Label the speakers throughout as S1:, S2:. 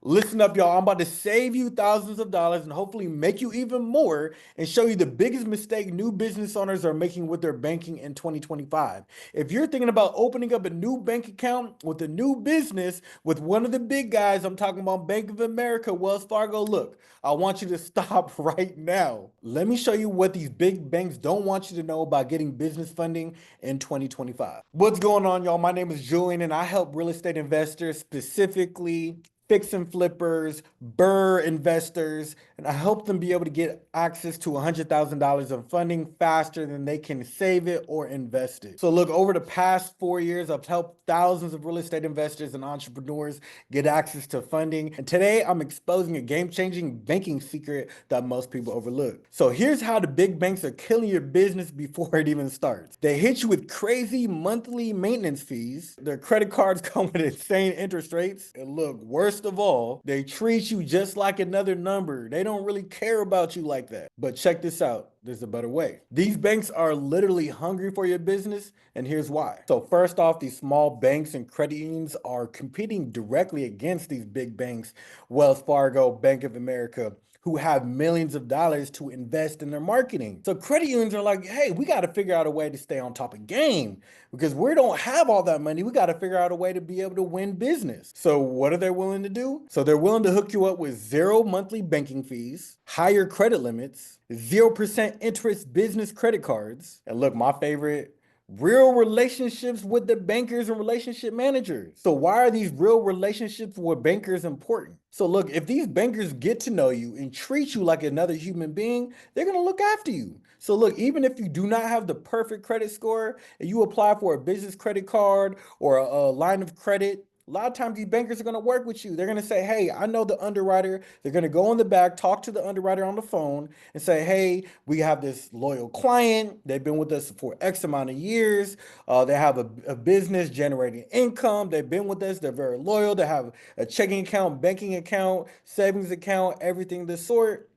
S1: Listen up, y'all. I'm about to save you thousands of dollars and hopefully make you even more and show you the biggest mistake new business owners are making with their banking in 2025. If you're thinking about opening up a new bank account with a new business with one of the big guys, I'm talking about Bank of America, Wells Fargo, look, I want you to stop right now. Let me show you what these big banks don't want you to know about getting business funding in 2025. What's going on, y'all? My name is Julian and I help real estate investors, specifically fix and flippers, burr investors, and I help them be able to get access to $100,000 of funding faster than they can save it or invest it. So look, over the past 4 years, I've helped thousands of real estate investors and entrepreneurs get access to funding. And today I'm exposing a game-changing banking secret that most people overlook. So here's how the big banks are killing your business before it even starts. They hit you with crazy monthly maintenance fees. Their credit cards come with insane interest rates. And look, worst of all, they treat you just like another number. They don't really care about you like that. But check this out. There's a better way. These banks are literally hungry for your business, and here's why. So first off, these small banks and credit unions are competing directly against these big banks, Wells Fargo, Bank of America, who have millions of dollars to invest in their marketing. So credit unions are like, hey, we got to figure out a way to stay on top of game because we don't have all that money. We got to figure out a way to be able to win business. So what are they willing to do? So they're willing to hook you up with zero monthly banking fees, higher credit limits, 0% interest business credit cards. And look, my favorite, real relationships with the bankers and relationship managers. So why are these real relationships with bankers important? So look, if these bankers get to know you and treat you like another human being, they're going to look after you. So look, even if you do not have the perfect credit score and you apply for a business credit card or a line of credit, a lot of times these bankers are going to work with you. They're going to say, hey, I know the underwriter. They're going to go in the back, talk to the underwriter on the phone and say, hey, we have this loyal client. They've been with us for X amount of years. They have a business generating income. They've been with us. They're very loyal. They have a checking account, banking account, savings account, everything of this sort.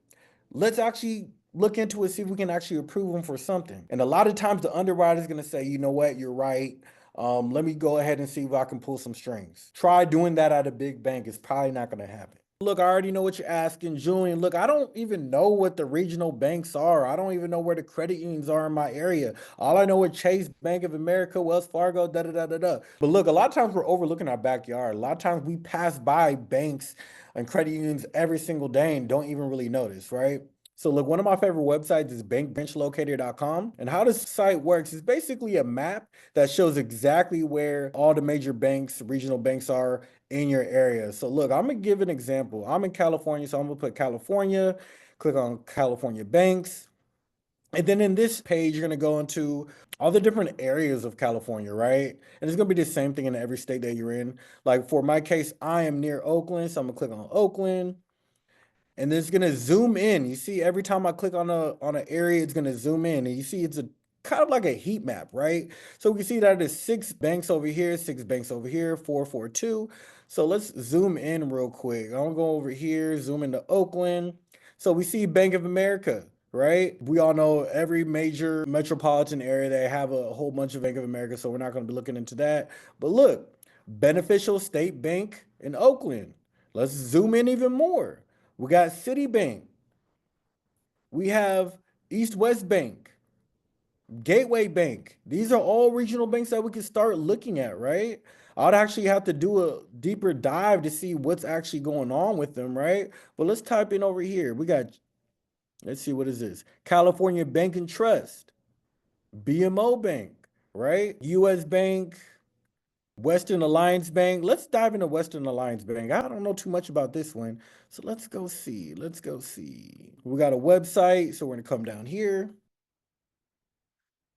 S1: Let's actually look into it, see if we can actually approve them for something. And a lot of times the underwriter is going to say, you know what, you're right. Let me go ahead and see if I can pull some strings. Try doing that at a big bank. It's probably not going to happen. Look, I already know what you're asking, Julian. Look, I don't even know what the regional banks are. I don't even know where the credit unions are in my area. All I know is Chase, Bank of America, Wells Fargo, da da da da da. But look, a lot of times we're overlooking our backyard. A lot of times we pass by banks and credit unions every single day and don't even really notice, right? So look, one of my favorite websites is bankbenchlocator.com. And how this site works is basically a map that shows exactly where all the major banks, regional banks are in your area. So look, I'm gonna give an example. I'm in California, so I'm gonna put California, click on California banks. And then in this page, you're gonna go into all the different areas of California, right? And it's gonna be the same thing in every state that you're in. Like for my case, I am near Oakland, so I'm gonna click on Oakland and it's gonna zoom in. You see, every time I click on an area, it's gonna zoom in, and you see it's a kind of like a heat map, right? So we can see that there's six banks over here, six banks over here, 442. So let's zoom in real quick. I'm gonna go over here, zoom into Oakland. So we see Bank of America, right? We all know every major metropolitan area, they have a whole bunch of Bank of America, so we're not gonna be looking into that. But look, Beneficial State Bank in Oakland. Let's zoom in even more. We got Citibank. We have East West Bank, Gateway Bank. These are all regional banks that we can start looking at, right? I'd actually have to do a deeper dive to see what's actually going on with them, right? But let's type in over here. We got, let's see, what is this? California Bank and Trust, BMO Bank, right? US Bank, Western Alliance Bank. Let's dive into Western Alliance Bank. I don't know too much about this one. So let's go see. Let's go see. We got a website. So we're going to come down here,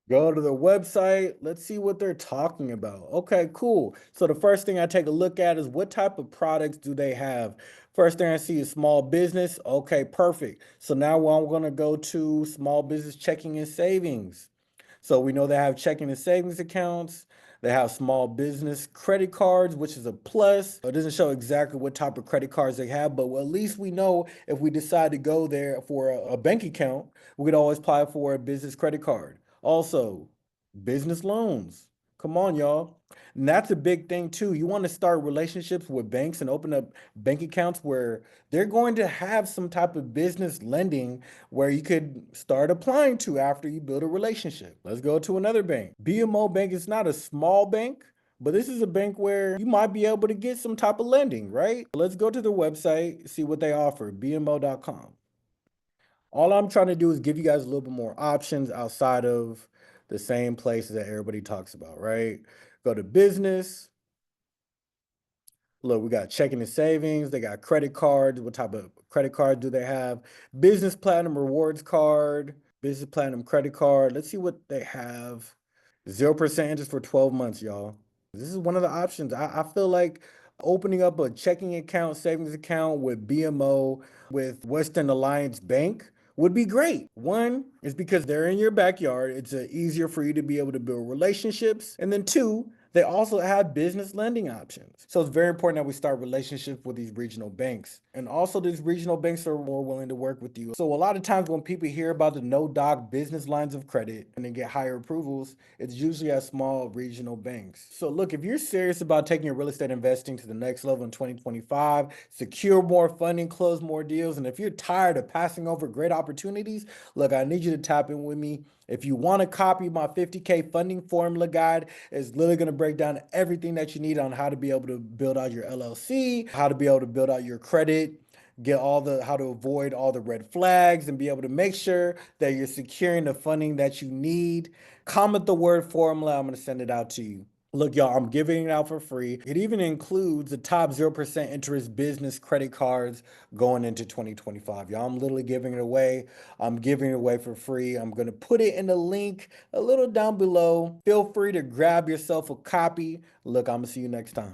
S1: go to the website. Let's see what they're talking about. Okay, cool. So the first thing I take a look at is what type of products do they have? First thing I see is small business. Okay, perfect. So now I'm going to go to small business checking and savings. So we know they have checking and savings accounts. They have small business credit cards, which is a plus. It doesn't show exactly what type of credit cards they have, but at least we know if we decide to go there for a bank account, we could always apply for a business credit card. Also, business loans. Come on, y'all. And that's a big thing too. You want to start relationships with banks and open up bank accounts where they're going to have some type of business lending where you could start applying to after you build a relationship. Let's go to another bank. BMO Bank is not a small bank, but this is a bank where you might be able to get some type of lending, right? Let's go to the website, see what they offer, bmo.com. All I'm trying to do is give you guys a little bit more options outside of the same places that everybody talks about, right? Go to business. Look, we got checking and savings. They got credit cards. What type of credit card do they have? Business Platinum Rewards Card, Business Platinum Credit Card. Let's see what they have. 0% interest for 12 months, y'all. This is one of the options. I feel like opening up a checking account, savings account with BMO, with Western Alliance Bank would be great. One is because they're in your backyard. It's easier for you to be able to build relationships. And then two, they also have business lending options. So it's very important that we start relationships with these regional banks. And also these regional banks are more willing to work with you. So a lot of times when people hear about the no doc business lines of credit and they get higher approvals, it's usually at small regional banks. So look, if you're serious about taking your real estate investing to the next level in 2025, secure more funding, close more deals, and if you're tired of passing over great opportunities, look, I need you to tap in with me. If you want to copy my 50K funding formula guide, it's literally going to break down everything that you need on how to be able to build out your LLC, how to be able to build out your credit, get all the how to avoid all the red flags and be able to make sure that you're securing the funding that you need. Comment the word formula. I'm going to send it out to you. Look, y'all, I'm giving it out for free. It even includes the top 0% interest business credit cards going into 2025. Y'all, I'm literally giving it away. I'm giving it away for free. I'm going to put it in the link a little down below. Feel free to grab yourself a copy. Look, I'm going to see you next time.